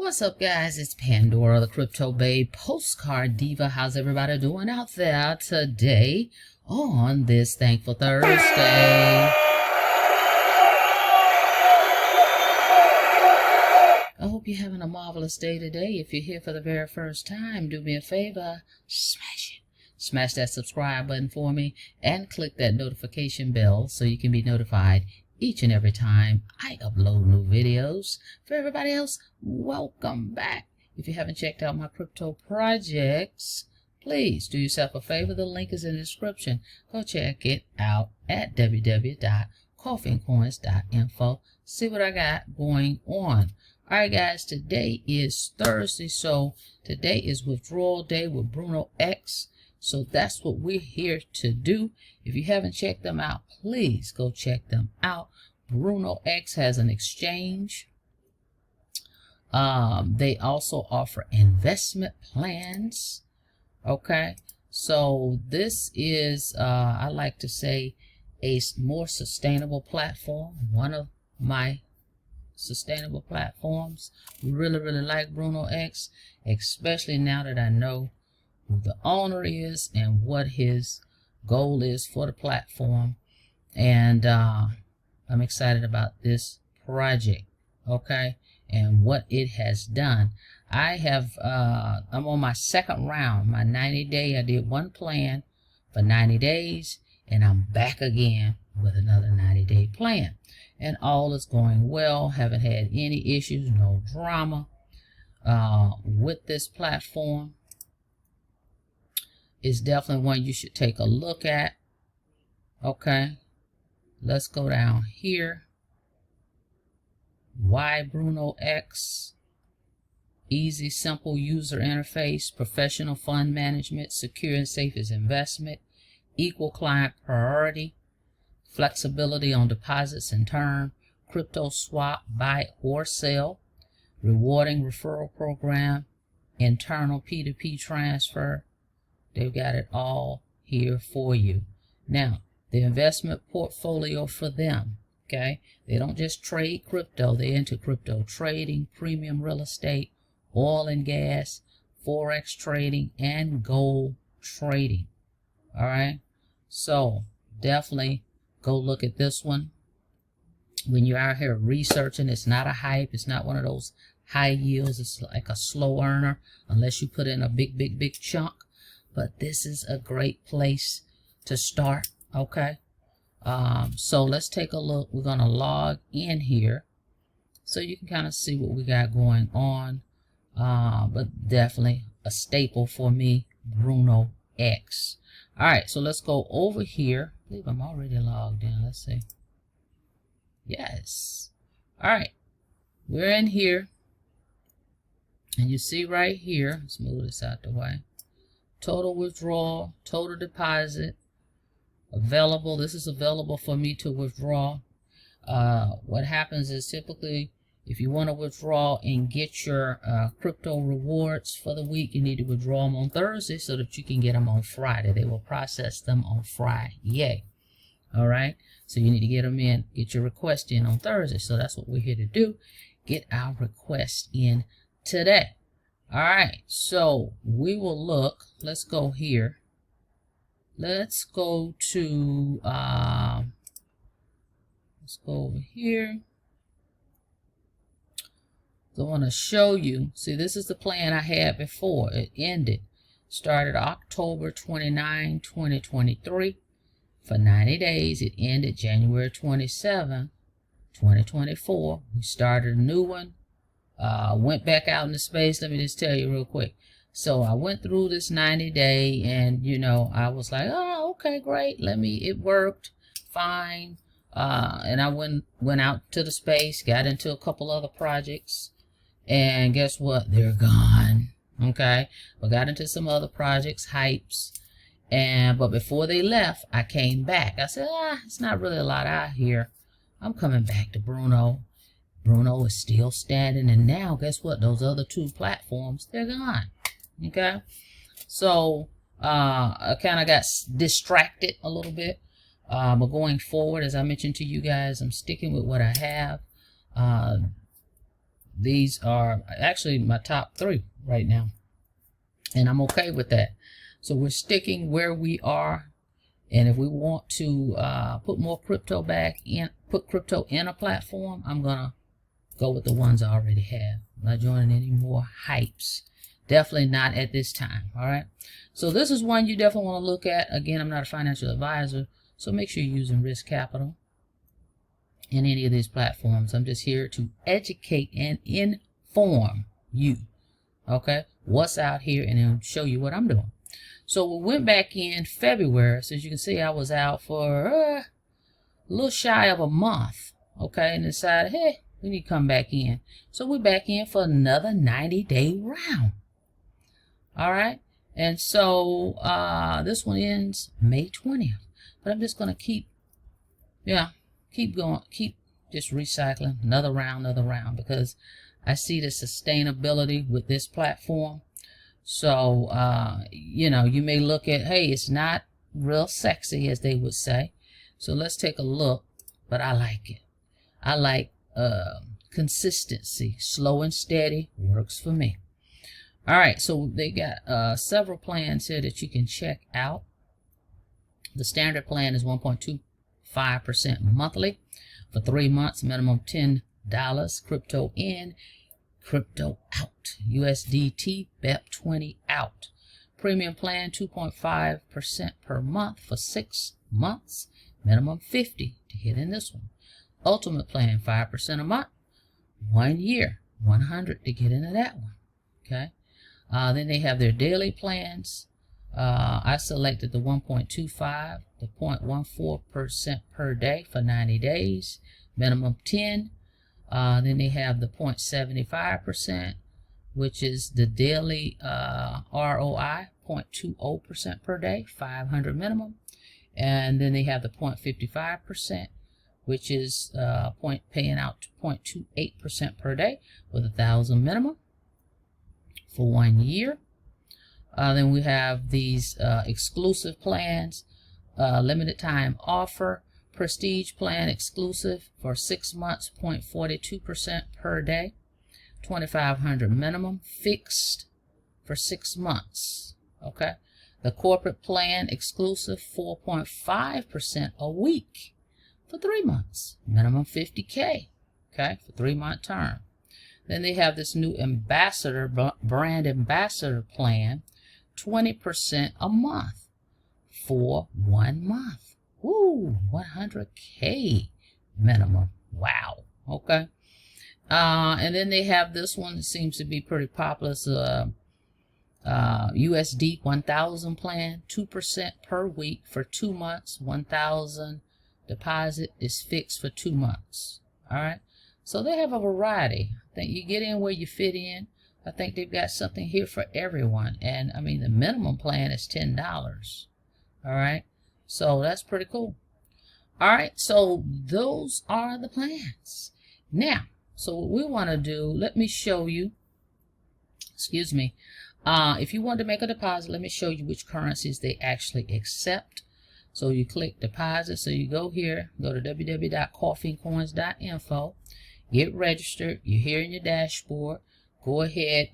What's up, guys? It's Pandora the Cryptobabe, Postcard Diva. How's everybody doing out there today on this Thankful Thursday? I hope you're having a marvelous day today. If you're here for the very first time, do me a favor, smash it. Smash that subscribe button for me and click that notification bell so you can be notified each and every time I upload new videos. For everybody else, welcome back. If you haven't checked out my crypto projects, please do yourself a favor. The link is in the description. Go check it out at www.coffeeandcoins.info. See what I got going on. Alright guys, today is Thursday, so today is withdrawal day with BrunoEx. So that's what we're here to do. If you haven't checked them out, please go check them out. BrunoEx has an exchange. They also offer investment plans. Okay, so this is, I like to say, a more sustainable platform. One of my sustainable platforms. Really like BrunoEx, especially now that I know who the owner is and what his goal is for the platform. And I'm excited about this project, okay, and what it has done. I have I'm on my second round, my 90-day. I did one plan for 90 days and I'm back again with another 90-day plan, and all is going well. Haven't had any issues, no drama with this platform. It's definitely one you should take a look at. Okay, let's go down here. Why BrunoEx? Easy, simple user interface, professional fund management, secure and safe as investment, equal client priority, flexibility on deposits and term, crypto swap, buy or sell, rewarding referral program, internal P2P transfer. They've got it all here for you. Now, the investment portfolio for them, okay? They don't just trade crypto. They're into crypto trading, premium real estate, oil and gas, forex trading, and gold trading. All right? So, definitely go look at this one. When you're out here researching, it's not a hype. It's not one of those high yields. It's like a slow earner unless you put in a big chunk. But this is a great place to start, okay? So let's take a look. We're going to log in here so you can kind of see what we got going on. But definitely a staple for me, BrunoEx. All right, so let's go over here. I believe I'm already logged in. Let's see. Yes. All right, we're in here. And you see right here, let's move this out the way. Total withdrawal, total deposit, available. This is available for me to withdraw. What happens is typically if you want to withdraw and get your crypto rewards for the week, you need to withdraw them on Thursday so that you can get them on Friday. They will process them on Friday. All right. So you need to get them in, get your request in on Thursday. So that's what we're here to do. Get our request in today. All right, so we will look. Let's go here. Let's go to let's go over here. So I want to show you. See, this is the plan I had before. It ended. Started October 29, 2023 for 90 days. It ended January 27, 2024. We started a new one. Went back out into space. Let me just tell you real quick. So I went through this 90-day and, you know, I was like, oh, okay, great. It worked fine. And I went out to the space, got into a couple other projects, and guess what? They're gone. Okay. I got into some other projects, hypes. But before they left, I came back. I said, it's not really a lot out here. I'm coming back to Bruno. Bruno is still standing, and now guess what? Those other two platforms, they're gone. Okay, so I kind of got distracted a little bit, but going forward, as I mentioned to you guys, I'm sticking with what I have. these are actually my top 3 right now, and I'm okay with that. So we're sticking where we are, and if we want to put more crypto back in, put crypto in a platform, I'm gonna go with the ones I already have. I'm not joining any more hypes. Definitely not at this time. All right. So this is one you definitely want to look at. Again, I'm not a financial advisor, so make sure you're using risk capital in any of these platforms. I'm just here to educate and inform you. Okay, what's out here, and then show you what I'm doing. So we went back in February. So as you can see, I was out for a little shy of a month. Okay, and decided, hey, we need to come back in. So we're back in for another 90-day round. All right, and so this one ends May 20th. But I'm just gonna keep going, keep just recycling another round, because I see the sustainability with this platform. So you know, you may look at, hey, it's not real sexy, as they would say. So let's take a look. But I like it. I like consistency. Slow and steady works for me. All right, so they got several plans here that you can check out. The standard plan is 1.25% monthly for 3 months, minimum $10. Crypto in, crypto out. USDT BEP20 out. Premium plan 2.5% per month for 6 months, minimum $50 to get in this one. Ultimate plan 5% a month, 1 year, $100 to get into that one. Okay. Then they have their daily plans. I selected the 1.25, the 0.14% per day for 90 days, minimum 10. Then they have the 0.75%, which is the daily ROI, 0.20% per day, 500 minimum. And then they have the 0.55%, which is paying out 0.28% per day with 1,000 minimum for 1 year. Then we have these exclusive plans, limited time offer, prestige plan exclusive for 6 months, 0.42% per day, 2,500 minimum, fixed for 6 months. Okay. The corporate plan exclusive 4.5% a week for 3 months, minimum 50K. Okay, for 3-month term. Then they have this new ambassador, brand ambassador plan, 20% a month for 1 month. Woo, 100K minimum. Wow. Okay. And then they have this one that seems to be pretty popular. It's USD 1000 plan, 2% per week for 2 months. 1000 deposit is fixed for 2 months. All right. So they have a variety. I think you get in where you fit in. I think they've got something here for everyone. And I mean, the minimum plan is $10. All right. So that's pretty cool. All right. So those are the plans. Now, so what we want to do, let me show you, excuse me. If you want to make a deposit, let me show you which currencies they actually accept. So you click deposit. So you go here, go to www.coffeeandcoins.info, get registered. You're here in your dashboard. Go ahead,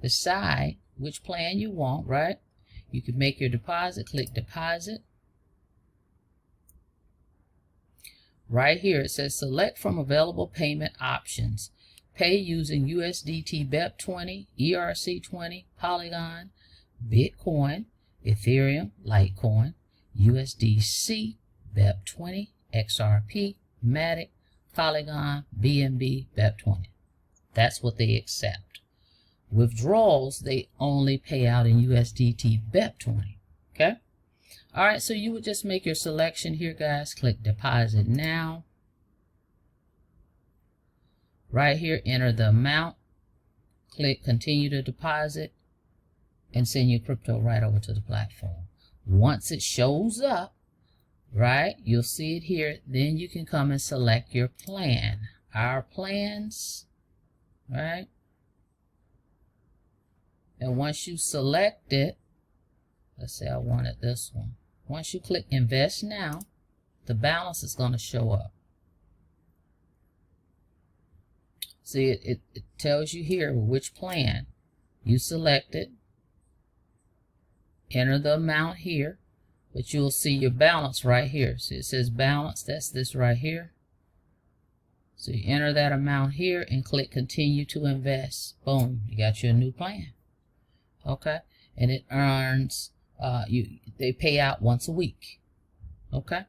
decide which plan you want, right? You can make your deposit, click deposit. Right here it says select from available payment options. Pay using USDT BEP20, ERC20, Polygon, Bitcoin, Ethereum, Litecoin, USDC, BEP20, XRP, Matic, Polygon, BNB, BEP20. That's what they accept. Withdrawals, they only pay out in USDT BEP20. Okay? All right, so you would just make your selection here, guys. Click deposit now. Right here, enter the amount. Click continue to deposit and send your crypto right over to the platform. Once it shows up, right, you'll see it here. Then you can come and select your plan. Our plans, right? And once you select it, let's say I wanted this one. Once you click invest now, the balance is going to show up. See, it tells you here which plan you selected. Enter the amount here, but you'll see your balance right here. See, it says balance. That's this right here. So you enter that amount here and click continue to invest. Boom, you got your new plan. Okay, and it earns, they pay out once a week. Okay,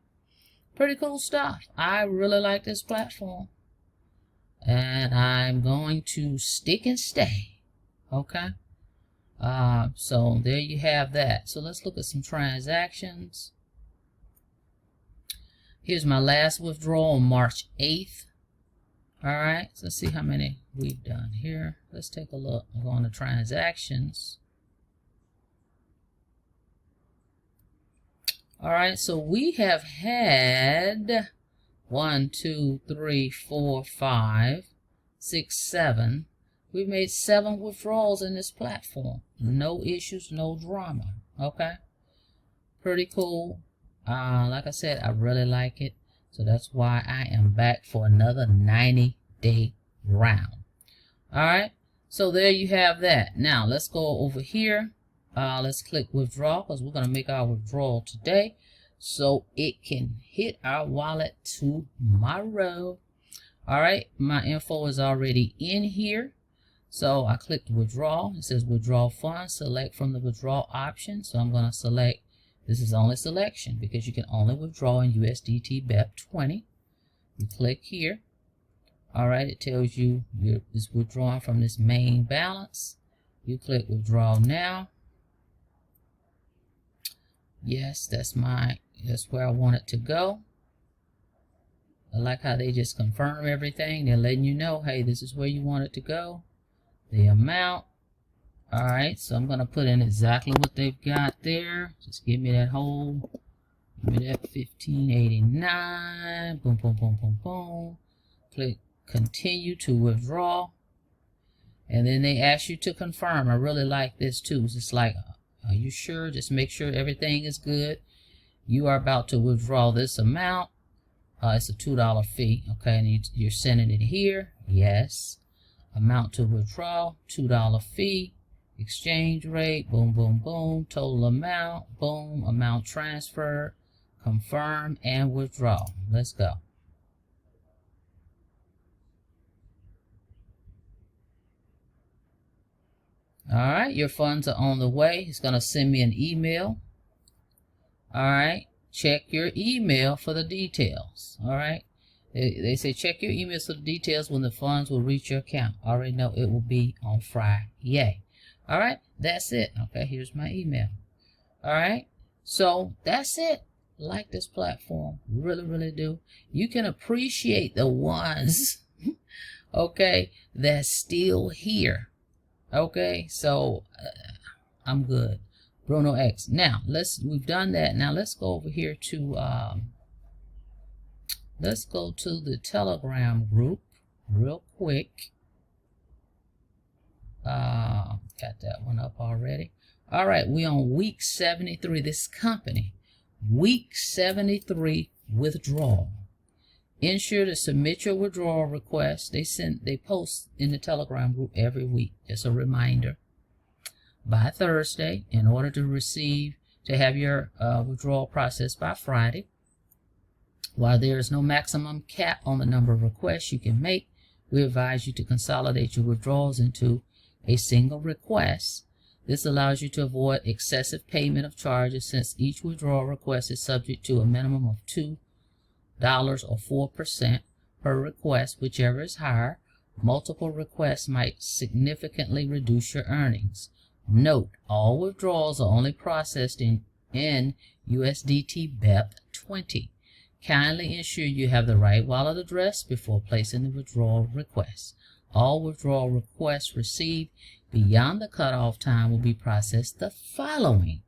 pretty cool stuff. I really like this platform, and I'm going to stick and stay. Okay, so there you have that. So let's look at some transactions. Here's my last withdrawal on March 8th. All right, so let's see how many we've done here. Let's take a look. I'll go on to transactions. All right, so we have had 1, 2, 3, 4, 5, 6, 7. We've made 7 withdrawals in this platform. No issues, no drama. Okay, pretty cool. Like I said, I really like it. So that's why I am back for another 90-day round. All right, so there you have that. Now let's go over here. Let's click withdraw because we're going to make our withdrawal today so it can hit our wallet tomorrow. All right, my info is already in here. So I clicked withdraw. It says withdraw funds. Select from the withdrawal option. So I'm going to select, this is only selection because you can only withdraw in USDT BEP20. You click here. All right, it tells you it's withdrawing from this main balance. You click withdraw now. Yes, that's where I want it to go. I like how they just confirm everything. They're letting you know, hey, this is where you want it to go. The amount. All right, so I'm gonna put in exactly what they've got there. Just give me that whole, give me that 1589. Boom, boom, boom, boom, boom. Click continue to withdraw. And then they ask you to confirm. I really like this too. It's just like, are you sure? Just make sure everything is good. You are about to withdraw this amount. It's a $2 fee. Okay, and you're sending it here. Yes. Amount to withdraw, $2 fee. Exchange rate, boom, boom, boom. Total amount, boom. Amount transferred. Confirm and withdraw. Let's go. All right, your funds are on the way. It's going to send me an email. All right, check your email for the details. All right, they say check your emails for the details when the funds will reach your account. I already know it will be on Friday. Yay. All right, that's it. Okay, here's my email. All right, so that's it. Like this platform, really, really do. You can appreciate the ones, okay, that's still here. Okay, so I'm good. BrunoEx. Now we've done that. Now let's go over here to let's go to the Telegram group real quick. Got that one up already. All right, we on week 73. This company, week 73 withdrawal. Ensure to submit your withdrawal request. They post in the Telegram group every week. Just a reminder. By Thursday, in order to have your withdrawal processed by Friday. While there is no maximum cap on the number of requests you can make, we advise you to consolidate your withdrawals into a single request. This allows you to avoid excessive payment of charges since each withdrawal request is subject to a minimum of $2 or 4% per request, whichever is higher. Multiple requests might significantly reduce your earnings. Note, all withdrawals are only processed in USDT BEP20. Kindly ensure you have the right wallet address before placing the withdrawal request. All withdrawal requests received beyond the cutoff time will be processed the following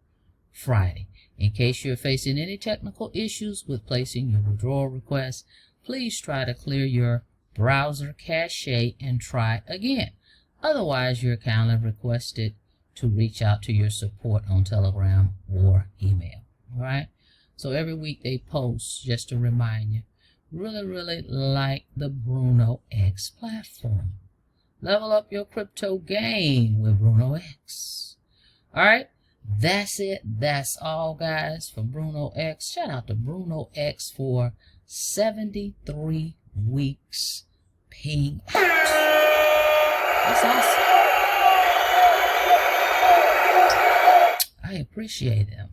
Friday. In case you're facing any technical issues with placing your withdrawal request, please try to clear your browser cache and try again. Otherwise, you're kindly requested to reach out to your support on Telegram or email. All right? So every week they post, just to remind you. Really, really like the BrunoEx platform. Level up your crypto game with BrunoEx. Alright, that's it. That's all, guys, for BrunoEx. Shout out to BrunoEx for 73 weeks paying out. That's awesome. I appreciate them.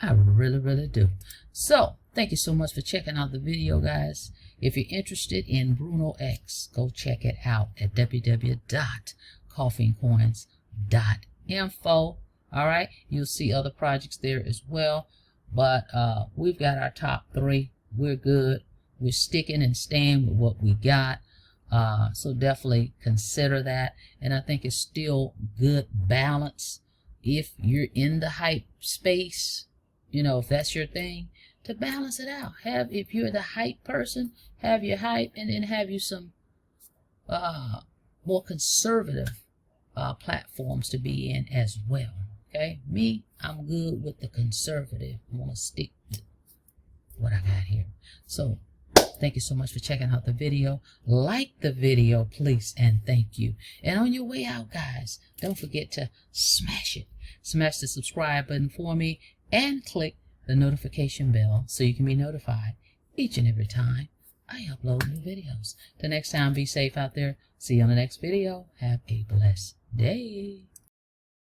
I really, really do. So, thank you so much for checking out the video, guys. If you're interested in BrunoEx, go check it out at www.coffeeandcoins.info. All right, you'll see other projects there as well. But we've got our top 3. We're good. We're sticking and staying with what we got. So definitely consider that. And I think it's still good balance. If you're in the hype space, you know, if that's your thing, to balance it out. If you're the hype person, have your hype, and then have you some more conservative platforms to be in as well. Okay, me, I'm good with the conservative. I want to stick with what I got here. So thank you so much for checking out the video. Like the video, please, and thank you. And on your way out, guys, don't forget to smash it. Smash the subscribe button for me and click the notification bell so you can be notified each and every time I upload new videos. Till next time, be safe out there. See you on the next video. Have a blessed day.